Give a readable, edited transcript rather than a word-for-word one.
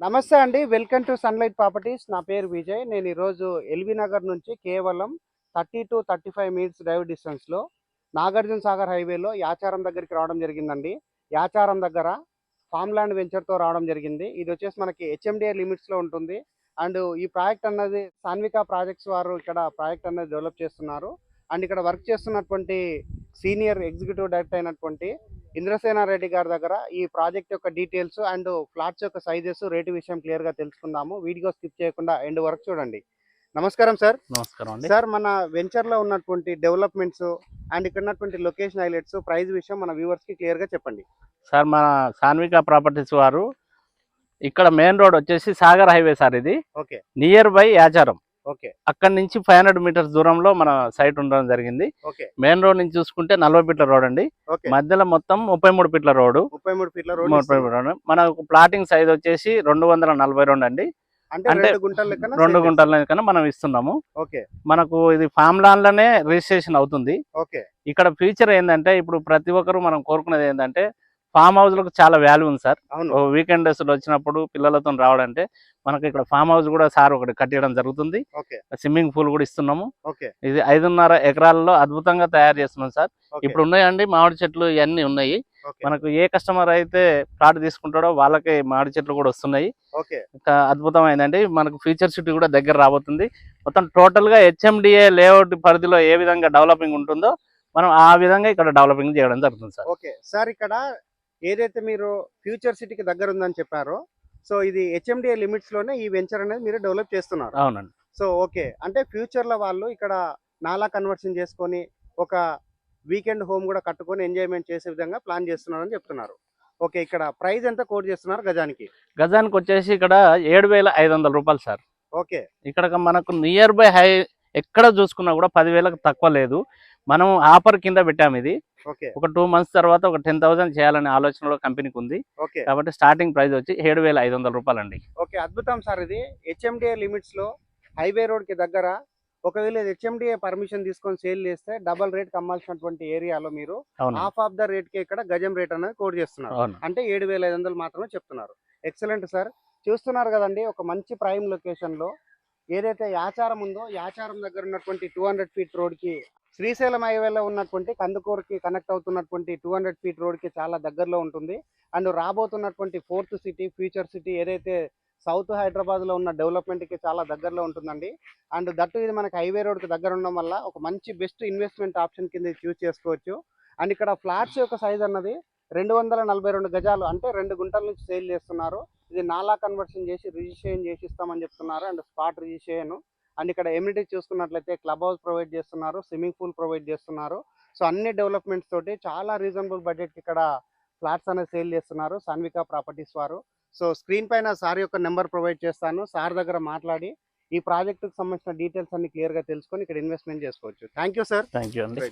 నమస్తే అండి. Welcome to sunlight properties. నా పేరు విజయ్. నేను ఈరోజు ఎల్బీ నగర్ నుంచి కేవలం 30-35 మినిట్స్ డ్రైవ్ డిస్టెన్స్‌లో నాగార్జున సాగర్ హైవేలో యాచారం దగ్గరికి రావడం జరిగిందండి. యాచారం దగ్గర ఫార్మ్ ల్యాండ్ వెంచర్‌తో రావడం జరిగింది. ఇది వచ్చేసి మనకి హెచ్ఎండిఏ లిమిట్స్‌లో ఉంటుంది. అండ్ ఈ ప్రాజెక్ట్ అన్నది సాన్విక ప్రాజెక్ట్స్ వారు ఇక్కడ ప్రాజెక్ట్ అనేది డెవలప్ చేస్తున్నారు. అండ్ ఇక్కడ వర్క్ చేస్తున్నటువంటి సీనియర్ ఎగ్జిక్యూటివ్ డైరెక్టర్ అయినటువంటి ఇంద్రసేన రెడ్డి గారి దగ్గర ఈ ప్రాజెక్ట్ యొక్క డీటెయిల్స్ అండ్ ఫ్లాట్స్ యొక్క సైజెస్ రేటు విషయం క్లియర్గా తెలుసుకుందాము. వీడియో స్కిప్ చేయకుండా ఎండ్ వరకు చూడండి. నమస్కారం సార్. నమస్కారం అండి. సార్, మన వెంచర్లో ఉన్నటువంటి డెవలప్మెంట్స్ అండ్ ఇక్కడ ఉన్నటువంటి లొకేషన్ హైలైట్స్, ప్రైస్ విషయం మన వ్యూవర్స్కి క్లియర్గా చెప్పండి. సార్, మన సాన్విక ప్రాపర్టీస్ వారు ఇక్కడ మెయిన్ రోడ్ వచ్చేసి సాగర్ హైవే సార్. ఇది okay. Near by Yacharam. Okay. అక్కడ నుంచి 500 మీటర్స్ దూరంలో మన సైట్ ఉండడం జరిగింది. ఓకే. మెయిన్ రోడ్ నుంచి చూసుకుంటే 40 ఫీట్ల రోడ్ అండి. ఓకే. మధ్యలో మొత్తం 33 ఫీట్ల రోడ్. 33 ఫీట్ల రోడ్. 33 రోడ్. మనకు ప్లాటింగ్ సైజ్ వచ్చేసి 242 అండి. అంటే 2 గుంటల లెక్కన 2 గుంటల లెక్కన మనం ఇస్తున్నాము. ఓకే. మనకు ఇది ఫామ్ ల్యాండ్ లోనే రిజిస్ట్రేషన్ అవుతుంది. ఓకే. ఇక్కడ ఫీచర్ ఏంటంటే, ఇప్పుడు ప్రతి ఒక్కరు మనం కోరుకునేది ఏంటంటే, ఫామ్ హౌస్ లకు చాలా వాల్యూ ఉంది సార్. వీకెండ్ డేస్ లో వచ్చినప్పుడు పిల్లలతో రావడంటే మనకి ఇక్కడ ఫామ్ హౌస్ కూడా సార్ ఒకటి కట్టడం జరుగుతుంది. స్విమ్మింగ్ పూల్ కూడా ఇస్తున్నాము. ఇది 5.5 ఎకరాలలో అద్భుతంగా తయారు చేస్తున్నాం సార్. ఇప్పుడు ఉన్నాయండి మామిడి చెట్లు ఇవన్నీ ఉన్నాయి. మనకు ఏ కస్టమర్ అయితే ప్లాట్ తీసుకుంటాడో వాళ్ళకి మామిడి చెట్లు కూడా వస్తున్నాయి. అద్భుతమైందండి. మనకు ఫ్యూచర్ సిటీ కూడా దగ్గర రాబోతుంది. మొత్తం టోటల్ గా హెచ్ఎండిఏ లేఅవుట్ పరిధిలో ఏ విధంగా డెవలపింగ్ ఉంటుందో మనం ఆ విధంగా ఇక్కడ డెవలపింగ్ చేయడం జరుగుతుంది సార్. ఓకే సార్, ఇక్కడ ఏదైతే మీరు ఫ్యూచర్ సిటీకి దగ్గర ఉందని చెప్పారో, సో ఇది హెచ్ఎండిఏ లిమిట్స్ లోనే ఈ వెంచర్ అనేది మీరు డెవలప్ చేస్తున్నారు. అవునండి. సో ఓకే, అంటే ఫ్యూచర్ లో వాళ్ళు ఇక్కడ నాలా కన్వర్షన్ చేసుకొని ఒక వీకెండ్ హోమ్ కూడా కట్టుకొని ఎంజాయ్మెంట్ చేసే విధంగా ప్లాన్ చేస్తున్నారని చెప్తున్నారు. ఓకే, ఇక్కడ ప్రైస్ ఎంత కోట్ చేస్తున్నారు గజానికి? గజానికి వచ్చేసి ఇక్కడ 7,500 రూపాయలు సార్. ఓకే. ఇక్కడ మనకు నియర్ బై హై ఎక్కడ చూసుకున్నా కూడా 10,000కు తక్కువ లేదు. మనం ఆఫర్ కింద పెట్టాము. ఇది ఒక 2 మంత్స్ తర్వాత ఒక 10,000 చేయాలనే ఆలోచనలో కంపెనీకి ఉంది. కాబట్టి స్టార్టింగ్ ప్రైస్ వచ్చి 7,500 రూపాయలు అండి. ఓకే, అద్భుతం సార్. ఇది హెచ్ఎండిఏ లిమిట్స్ లో హైవే రోడ్ కి దగ్గర. ఒకవేళ హెచ్ఎండిఏ పర్మిషన్ తీసుకొని సేల్ చేస్తే డబల్ రేట్ కమ్మాల్సినటువంటి ఏరియాలో మీరు హాఫ్ ఆఫ్ ద రేట్ కి ఇక్కడ గజం రేట్ అనేది కోడ్ చేస్తున్నారు. అంటే 7,500 మాత్రమే చెప్తున్నారు. Excellent sir. చూస్తున్నారు కదండి, ఒక మంచి ప్రైమ్ లొకేషన్ లో ఏదైతే యాచారం ఉందో, యాచారం దగ్గర ఉన్నటువంటి 200 ఫీట్ రోడ్ కి శ్రీశైలం హైవేలో ఉన్నటువంటి కందుకూరుకి కనెక్ట్ అవుతున్నటువంటి 200 ఫీట్ రోడ్ కి చాలా దగ్గరలో ఉంటుంది. అండ్ రాబోతున్నటువంటి 4th సిటీ ఫ్యూచర్ సిటీ ఏదైతే సౌత్ హైదరాబాద్ లో ఉన్న డెవలప్మెంట్ కి చాలా దగ్గరలో ఉంటుందండి. అండ్ దట్టు ఇది మనకి హైవే రోడ్ కి దగ్గర ఉండడం వల్ల ఒక మంచి బెస్ట్ ఇన్వెస్ట్మెంట్ ఆప్షన్ కింద చూస్ చేసుకోవచ్చు. అండ్ ఇక్కడ ఫ్లాట్స్ యొక్క సైజ్ అన్నది 242 గజాలు, అంటే 2 గుంటల నుంచి సేల్ చేస్తున్నారు. ఇది నాలా కన్వర్షన్ చేసి రిజిస్ట్రేషన్ చేసి ఇస్తామని చెప్తున్నారు. And spot registration. అండ్ ఇక్కడ ఎమ్యూనిటీస్ చూసుకున్నట్లయితే క్లబ్ హౌస్ ప్రొవైడ్ చేస్తున్నారు, స్విమ్మింగ్ పూల్ ప్రొవైడ్ చేస్తున్నారు. సో అన్ని డెవలప్మెంట్స్ తోటి చాలా రీజనబుల్ బడ్జెట్ ఇక్కడ ఫ్లాట్స్ అనేది సేల్ చేస్తున్నారు సాన్విక ప్రాపర్టీస్ వారు. సో స్క్రీన్ పైన సార్ యొక్క నెంబర్ ప్రొవైడ్ చేస్తాను. సార్ దగ్గర మాట్లాడి ఈ ప్రాజెక్టుకు సంబంధించిన డీటెయిల్స్ అన్ని క్లియర్గా తెలుసుకొని ఇక్కడ ఇన్వెస్ట్మెంట్ చేసుకోవచ్చు. Thank you sir. Thank you అండి.